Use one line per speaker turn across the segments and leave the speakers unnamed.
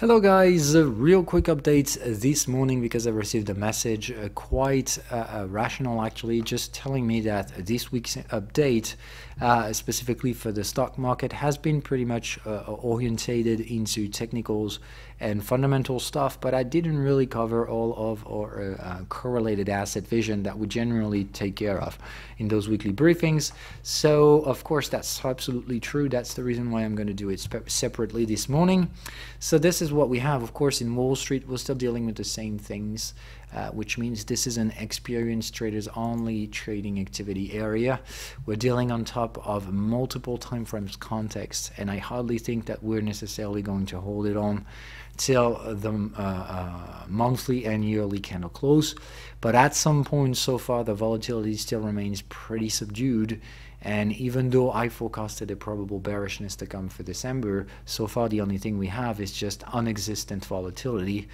Hello guys, a real quick update this morning because I received a message, quite rational actually, just telling me that this week's update, specifically for the stock market, has been pretty much orientated into technicals and fundamental stuff, but I didn't really cover all of our correlated asset vision that we generally take care of in those weekly briefings. So of course that's absolutely true. That's the reason why I'm going to do it separately this morning. So this is what we have. Of course, in Wall Street, we're still dealing with the same things, which means this is an experienced traders only trading activity area. We're dealing on top of multiple time frames context, and I hardly think that we're necessarily going to hold it on till the monthly and yearly candle close. But at some point so far, the volatility still remains pretty subdued. And even though I forecasted a probable bearishness to come for December, so far the only thing we have is just non-existent volatility,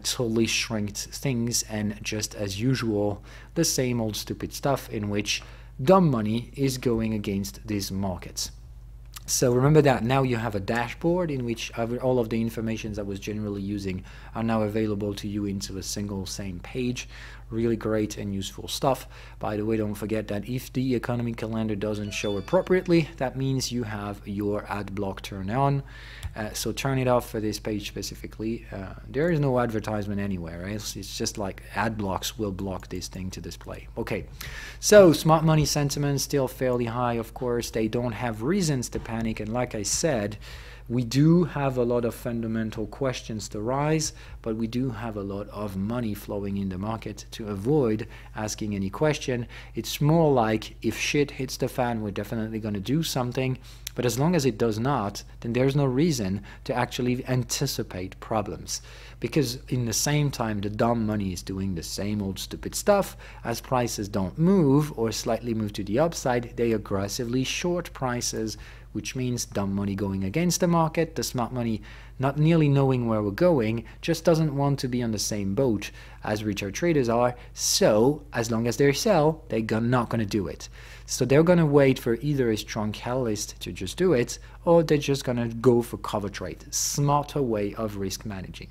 totally shrinked things, and just as usual, the same old stupid stuff in which dumb money is going against these markets. So remember that now you have a dashboard in which all of the information I was generally using are now available to you into a single same page. Really great and useful stuff. By the way, don't forget that if the economic calendar doesn't show appropriately, that means you have your ad block turned on. So turn it off for this page specifically. There is no advertisement anywhere, right? It's just like ad blocks will block this thing to display. Okay, so smart money sentiment still fairly high. Of course, they don't have reasons to panic, and like I said, we do have a lot of fundamental questions to rise, but we do have a lot of money flowing in the market to avoid asking any question. It's more like if shit hits the fan, we're definitely going to do something, but as long as it does not, then there's no reason to actually anticipate problems. Because in the same time, the dumb money is doing the same old stupid stuff. As prices don't move or slightly move to the upside, they aggressively short prices, which means dumb money going against the market. The smart money, not nearly knowing where we're going, just doesn't want to be on the same boat as retail traders are. So as long as they sell, they're not going to do it. So they're going to wait for either a strong catalyst to just do it, or they're just going to go for cover trade. Smarter way of risk managing.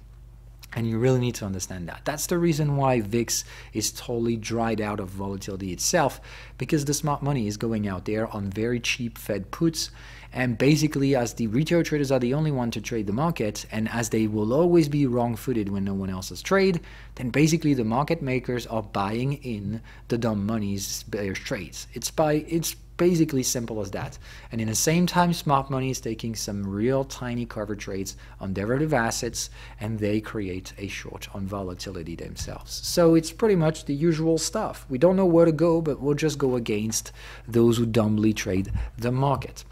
And you really need to understand that. That's the reason why VIX is totally dried out of volatility itself, because the smart money is going out there on very cheap Fed puts. And basically, as the retail traders are the only one to trade the market, and as they will always be wrong-footed when no one else has trade, then basically the market makers are buying in the dumb money's bearish trades. It's basically simple as that. And in the same time, smart money is taking some real tiny cover trades on derivative assets, and they create a short on volatility themselves. So it's pretty much the usual stuff. We don't know where to go, but we'll just go against those who dumbly trade the market.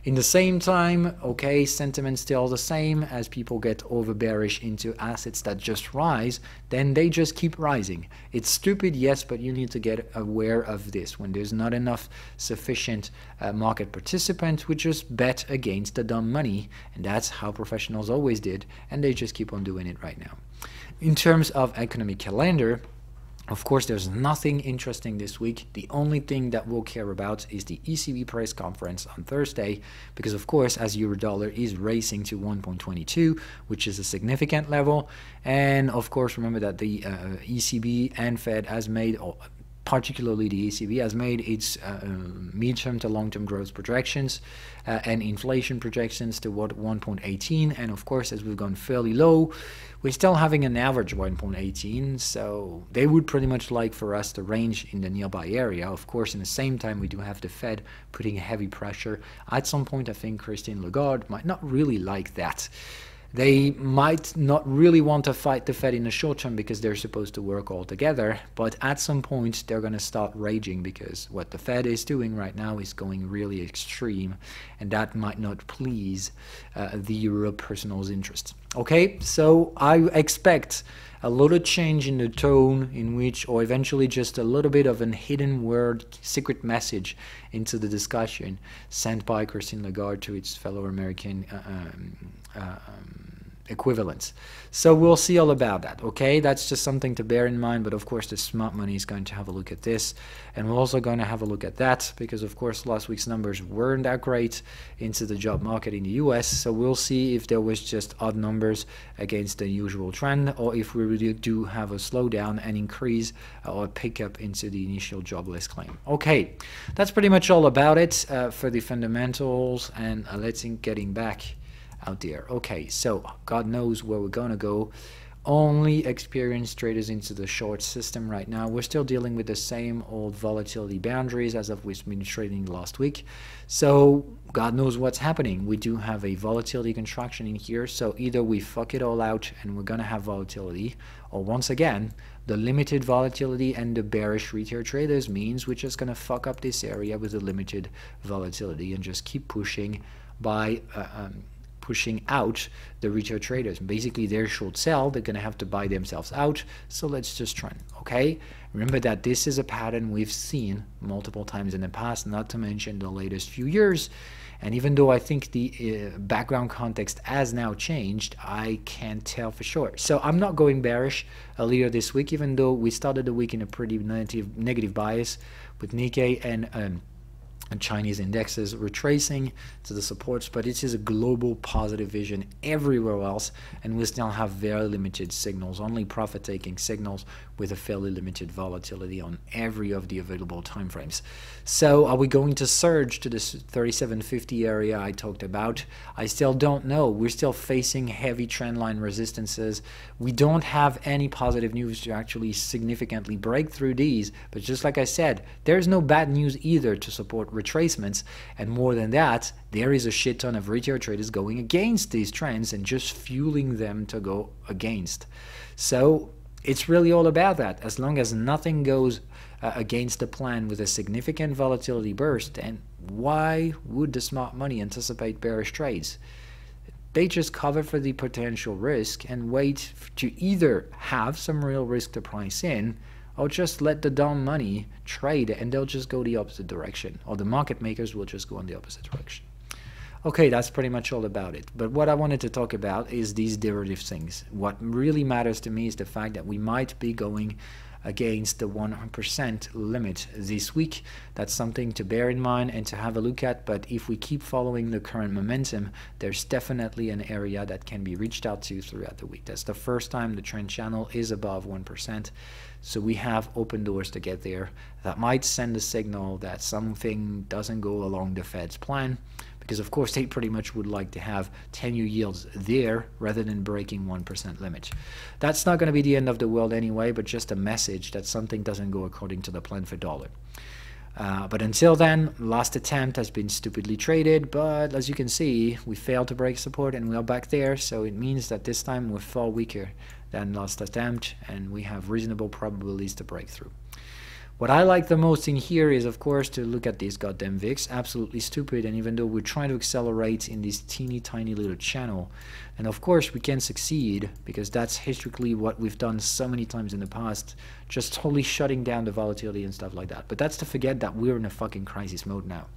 In the same time, okay, sentiment still the same. As people get over bearish into assets that just rise, then they just keep rising. It's stupid, yes, but you need to get aware of this. When there's not enough sufficient market participants, we just bet against the dumb money, and that's how professionals always did, and they just keep on doing it right now. In terms of economic calendar, of course, there's nothing interesting this week. The only thing that we'll care about is the ECB press conference on Thursday, because of course, as Eurodollar is racing to 1.22, which is a significant level. And of course, remember that the ECB and Fed has made, particularly the ECB, has made its medium to long-term growth projections and inflation projections to what 1.18, and of course, as we've gone fairly low, we're still having an average 1.18, so they would pretty much like for us to range in the nearby area. Of course, in the same time, we do have the Fed putting heavy pressure. At some point, I think Christine Lagarde might not really like that. They might not really want to fight the Fed in the short term because they're supposed to work all together, but at some point they're going to start raging because what the Fed is doing right now is going really extreme, and that might not please the Euro personal's interests. Okay, so I expect a lot of change in the tone in which, or eventually just a little bit of a hidden word, secret message into the discussion sent by Christine Lagarde to its fellow American equivalents. So we'll see all about that. Okay, that's just something to bear in mind. But of course, the smart money is going to have a look at this, and we're also going to have a look at that, because of course last week's numbers weren't that great into the job market in the US. So we'll see if there was just odd numbers against the usual trend, or if we really do have a slowdown and increase or pick up into the initial jobless claim. Okay, that's pretty much all about it for the fundamentals, and let's getting back out there. Okay, so God knows where we're gonna go. Only experienced traders into the short system right now. We're still dealing with the same old volatility boundaries as of we've been trading last week. So God knows what's happening. We do have a volatility contraction in here. So either we fuck it all out and we're gonna have volatility, or once again, the limited volatility and the bearish retail traders means we're just gonna fuck up this area with a limited volatility and just keep pushing by pushing out the retail traders. Basically, they're short sell, they're going to have to buy themselves out. So let's just trend. Okay, remember that this is a pattern we've seen multiple times in the past, not to mention the latest few years. And even though I think the background context has now changed, I can't tell for sure. So I'm not going bearish earlier this week, even though we started the week in a pretty negative bias with Nikkei and Chinese indexes retracing to the supports, but it is a global positive vision everywhere else, and we still have very limited signals, only profit-taking signals with a fairly limited volatility on every of the available time frames. So are we going to surge to this 3750 area I talked about? I still don't know. We're still facing heavy trendline resistances. We don't have any positive news to actually significantly break through these, but just like I said, there's no bad news either to support retracements, and more than that, there is a shit ton of retail traders going against these trends and just fueling them to go against. So it's really all about that. As long as nothing goes against the plan with a significant volatility burst, then why would the smart money anticipate bearish trades? They just cover for the potential risk and wait to either have some real risk to price in, or just let the dumb money trade and they'll just go the opposite direction, or the market makers will just go in the opposite direction. Okay, that's pretty much all about it. But what I wanted to talk about is these derivative things. What really matters to me is the fact that we might be going against the 100% limit this week. That's something to bear in mind and to have a look at. But if we keep following the current momentum, there's definitely an area that can be reached out to throughout the week. That's the first time the trend channel is above 1%. So we have open doors to get there. That might send a signal that something doesn't go along the Fed's plan, because of course they pretty much would like to have 10-year yields there rather than breaking 1% limit. That's not going to be the end of the world anyway, but just a message that something doesn't go according to the plan for dollar. But until then, last attempt has been stupidly traded, but as you can see, we failed to break support and we are back there, so it means that this time we're far weaker than last attempt and we have reasonable probabilities to break through. What I like the most in here is, of course, to look at these goddamn VIX. Absolutely stupid, and even though we're trying to accelerate in this teeny tiny little channel, and of course we can succeed because that's historically what we've done so many times in the past, just totally shutting down the volatility and stuff like that. But that's to forget that we're in a fucking crisis mode now.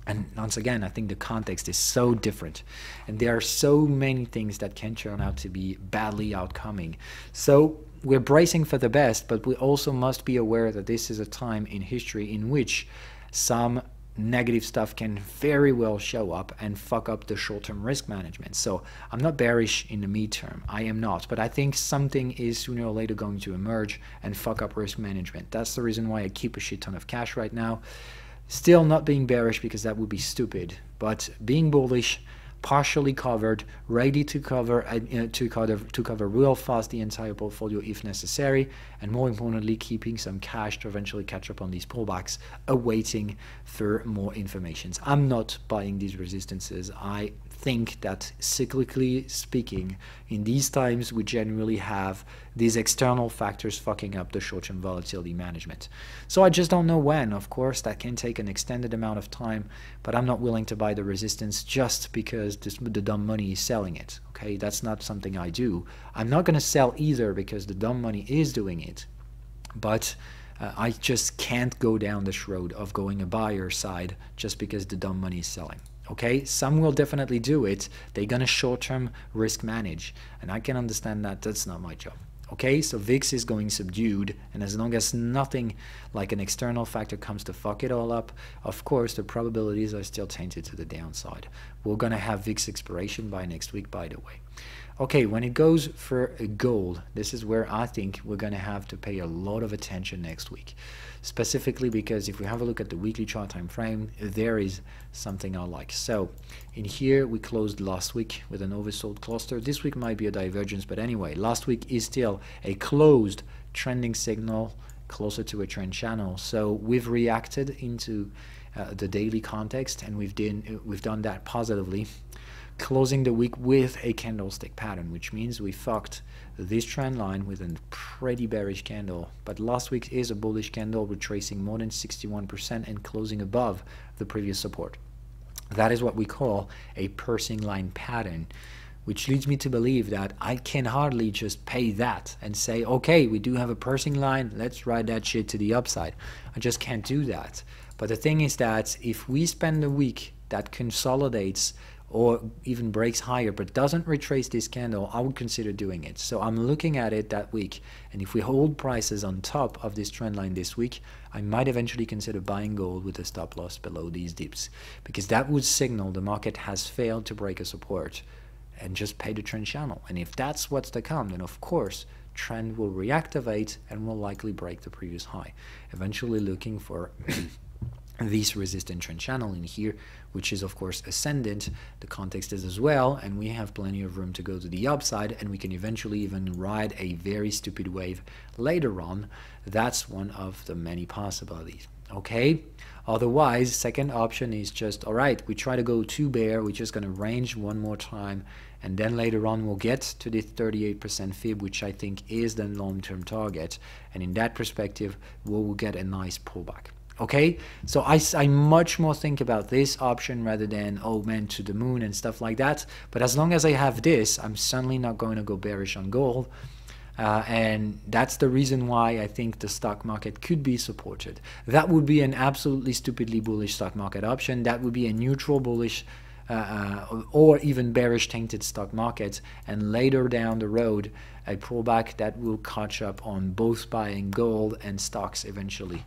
And once again, I think the context is so different, and there are so many things that can turn out to be badly outcoming. So we're bracing for the best, but we also must be aware that this is a time in history in which some negative stuff can very well show up and fuck up the short-term risk management. So I'm not bearish in the midterm. I am not. But I think something is sooner or later going to emerge and fuck up risk management. That's the reason why I keep a shit ton of cash right now. Still not being bearish because that would be stupid, but being bullish, partially covered, ready to cover real fast the entire portfolio if necessary, and more importantly, keeping some cash to eventually catch up on these pullbacks, awaiting for more information. I'm not buying these resistances. I think that cyclically speaking, in these times we generally have these external factors fucking up the short-term volatility management. So I just don't know when. Of course, that can take an extended amount of time, but I'm not willing to buy the resistance just because the dumb money is selling it. Okay, that's not something I do. I'm not going to sell either because the dumb money is doing it, but I just can't go down this road of going a buyer side just because the dumb money is selling. Okay, some will definitely do it. They're gonna short-term risk manage, and I can understand that. That's not my job. Okay, so VIX is going subdued, and as long as nothing like an external factor comes to fuck it all up, of course the probabilities are still tainted to the downside. We're gonna have VIX expiration by next week, by the way. Okay, when it goes for gold, this is where I think we're gonna have to pay a lot of attention next week, specifically because if we have a look at the weekly chart time frame, there is something I like. So in here we closed last week with an oversold cluster. This week might be a divergence, but anyway, last week is still a closed trending signal closer to a trend channel. So we've reacted into the daily context, and we've done that positively, closing the week with a candlestick pattern, which means we fucked this trend line with a pretty bearish candle. But last week is a bullish candle, retracing more than 61% and closing above the previous support. That is what we call a piercing line pattern, which leads me to believe that I can hardly just pay that and say, okay, we do have a piercing line, let's ride that shit to the upside. I just can't do that. But the thing is that if we spend a week that consolidates or even breaks higher but doesn't retrace this candle, I would consider doing it. So I'm looking at it that week, and if we hold prices on top of this trend line this week, I might eventually consider buying gold with a stop loss below these dips, because that would signal the market has failed to break a support and just pay the trend channel. And if that's what's to come, then of course trend will reactivate and will likely break the previous high, eventually looking for this resistant trend channel in here, which is of course ascendant. The context is as well, and we have plenty of room to go to the upside, and we can eventually even ride a very stupid wave later on. That's one of the many possibilities. Okay, otherwise second option is just, all right, we try to go to bear, we're just going to range one more time, and then later on we'll get to this 38% fib, which I think is the long-term target, and in that perspective we'll get a nice pullback. Okay, so I much more think about this option rather than, oh man, to the moon and stuff like that. But as long as I have this, I'm certainly not going to go bearish on gold. And that's the reason why I think the stock market could be supported. That would be an absolutely stupidly bullish stock market option. That would be a neutral bullish or even bearish tainted stock market, and later down the road a pullback that will catch up on both buying gold and stocks eventually.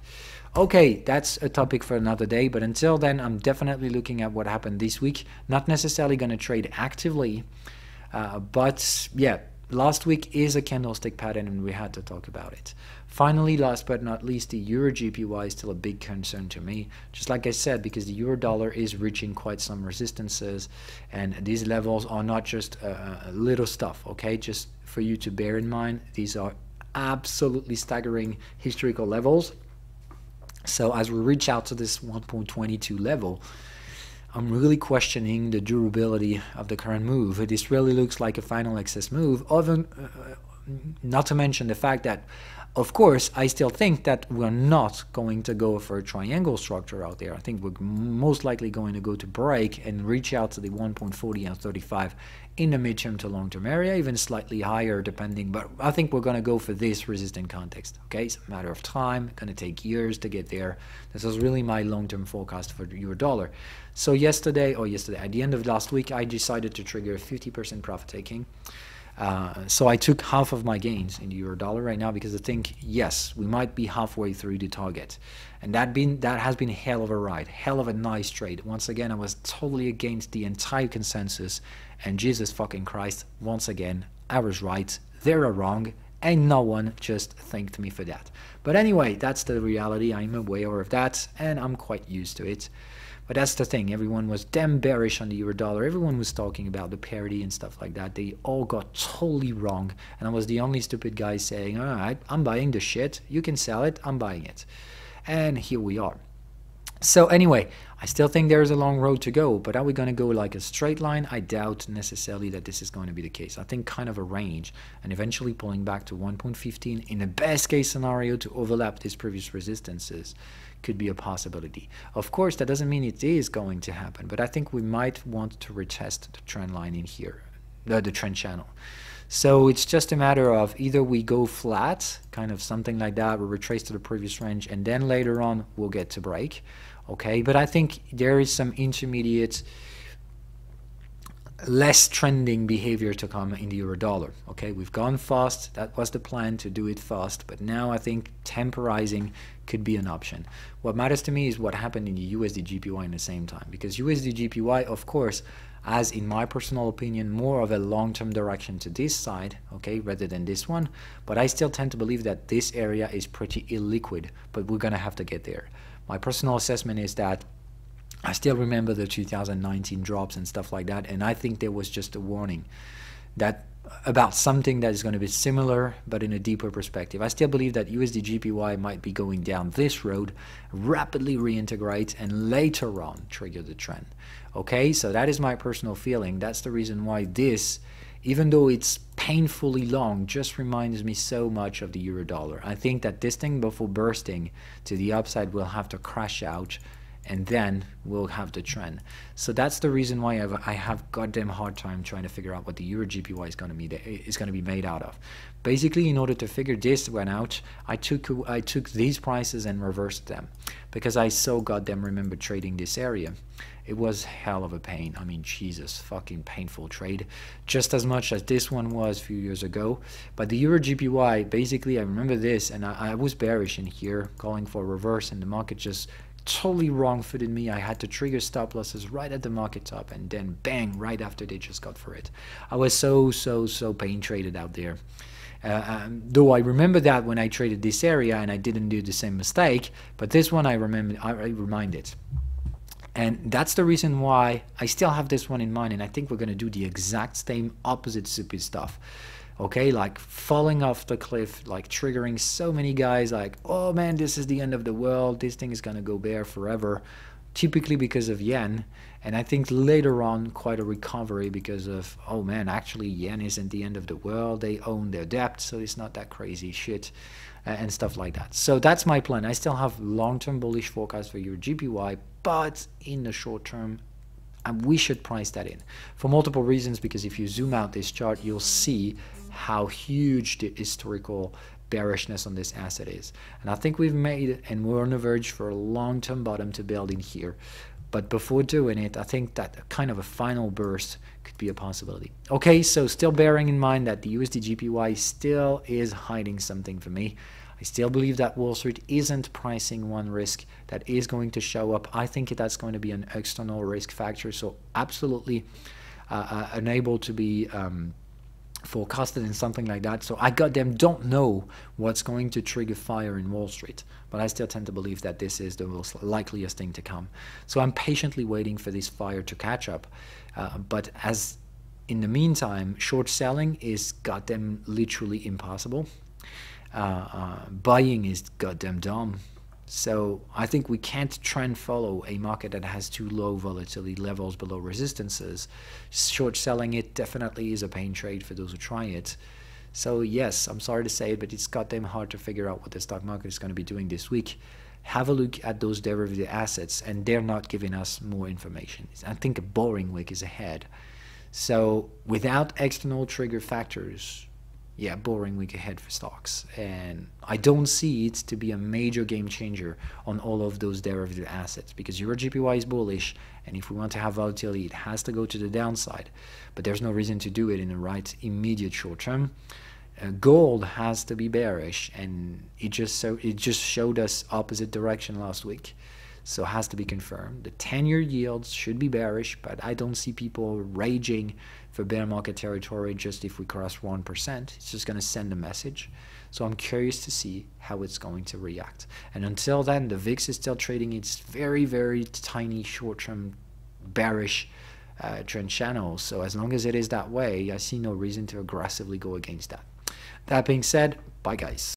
Okay, that's a topic for another day, but until then I'm definitely looking at what happened this week. Not necessarily going to trade actively, but yeah, last week is a candlestick pattern and we had to talk about it. Finally, last but not least, the EURJPY is still a big concern to me, just like I said, because the euro dollar is reaching quite some resistances, and these levels are not just little stuff, okay? Just for you to bear in mind, these are absolutely staggering historical levels. So as we reach out to this 1.22 level, I'm really questioning the durability of the current move. This really looks like a final excess move, not to mention the fact that, of course, I still think that we're not going to go for a triangle structure out there. I think we're most likely going to go to break and reach out to the 1.40 and 35 in the midterm to long-term area, even slightly higher depending, but I think we're going to go for this resistant context. Okay, it's a matter of time, going to take years to get there. This is really my long-term forecast for the euro dollar. So yesterday, at the end of last week, I decided to trigger 50% profit taking. So I took half of my gains in the euro dollar right now, because I think, yes, we might be halfway through the target, and that has been a hell of a ride, hell of a nice trade. Once again, I was totally against the entire consensus, and Jesus fucking Christ, once again, I was right, they were wrong, and no one just thanked me for that. But anyway, that's the reality. I'm aware of that, and I'm quite used to it. But that's the thing, everyone was damn bearish on the euro dollar. Everyone was talking about the parity and stuff like that. They all got totally wrong, and I was the only stupid guy saying, all right, I'm buying the shit, you can sell it, I'm buying it. And here we are. So anyway, I still think there's a long road to go, but are we going to go like a straight line? I doubt necessarily that this is going to be the case. I think kind of a range, and eventually pulling back to 1.15 in the best case scenario to overlap these previous resistances could be a possibility. Of course, that doesn't mean it is going to happen, but I think we might want to retest the trend line in here, the trend channel. So it's just a matter of either we go flat, kind of something like that, we retrace to the previous range, and then later on we'll get to break, okay? But I think there is some intermediate less trending behavior to come in the euro dollar. Okay, we've gone fast. That was the plan, to do it fast, but now I think temporizing could be an option. What matters to me is what happened in the USD JPY in the same time, because USD JPY, of course, has, in my personal opinion, more of a long-term direction to this side, okay, rather than this one. But I still tend to believe that this area is pretty illiquid, but we're gonna have to get there. My personal assessment is that I still remember the 2019 drops and stuff like that, and I think there was just a warning that about something that is going to be similar but in a deeper perspective. I still believe that USD JPY might be going down this road, rapidly reintegrate, and later on trigger the trend. Okay, so that is my personal feeling. That's the reason why this, even though it's painfully long, just reminds me so much of the euro dollar. I think that this thing, before bursting to the upside, will have to crash out, and then we'll have the trend. So that's the reason why I have goddamn hard time trying to figure out what the EURJPY is going to be made out of. Basically, in order to figure this one out, I took these prices and reversed them, because I so goddamn remember trading this area. It was hell of a pain. I mean, Jesus, fucking painful trade, just as much as this one was a few years ago. But the EURJPY, basically, I remember this, and I was bearish in here, calling for a reverse, and the market just totally wrong-footed me. I had to trigger stop losses right at the market top, and then bang, right after they just got for it. I was so pain traded out there. Though I remember that when I traded this area and I didn't do the same mistake, but this one I reminded. And that's the reason why I still have this one in mind, and I think we're going to do the exact same opposite stupid stuff. Okay, like falling off the cliff, like triggering so many guys like, oh man, this is the end of the world, this thing is gonna go bear forever, typically because of yen. And I think later on quite a recovery because of, oh man, actually yen isn't the end of the world, they own their debt, so it's not that crazy shit, and stuff like that. So that's my plan. I still have long-term bullish forecast for your JPY, but in the short term, and we should price that in for multiple reasons, because if you zoom out this chart, you'll see how huge the historical bearishness on this asset is. And I think we've made, and we're on the verge for a long-term bottom to build in here. But before doing it, I think that kind of a final burst could be a possibility. Okay, so still bearing in mind that the USD JPY still is hiding something for me. I still believe that Wall Street isn't pricing one risk that is going to show up. I think that's going to be an external risk factor, so absolutely unable to be forecasted in something like that. So I goddamn don't know what's going to trigger fire in Wall Street, but I still tend to believe that this is the most likeliest thing to come. So I'm patiently waiting for this fire to catch up, but as in the meantime, short selling is goddamn literally impossible. Buying is goddamn dumb. So I think we can't trend follow a market that has too low volatility levels below resistances. Short selling it definitely is a pain trade for those who try it. So yes, I'm sorry to say it, but it's goddamn hard to figure out what the stock market is going to be doing this week. Have a look at those derivative assets, and they're not giving us more information. I think a boring week is ahead. So without external trigger factors, yeah, boring week ahead for stocks, and I don't see it to be a major game changer on all of those derivative assets, because EURJPY is bullish, and if we want to have volatility, it has to go to the downside, but there's no reason to do it in the right immediate short term. Gold has to be bearish, and it just showed us opposite direction last week, so it has to be confirmed. The 10-year yields should be bearish, but I don't see people raging for bear market territory just if we cross 1%. It's just going to send a message. So I'm curious to see how it's going to react. And until then, the VIX is still trading its very tiny short-term bearish trend channel. So as long as it is that way, I see no reason to aggressively go against that. That being said, bye guys.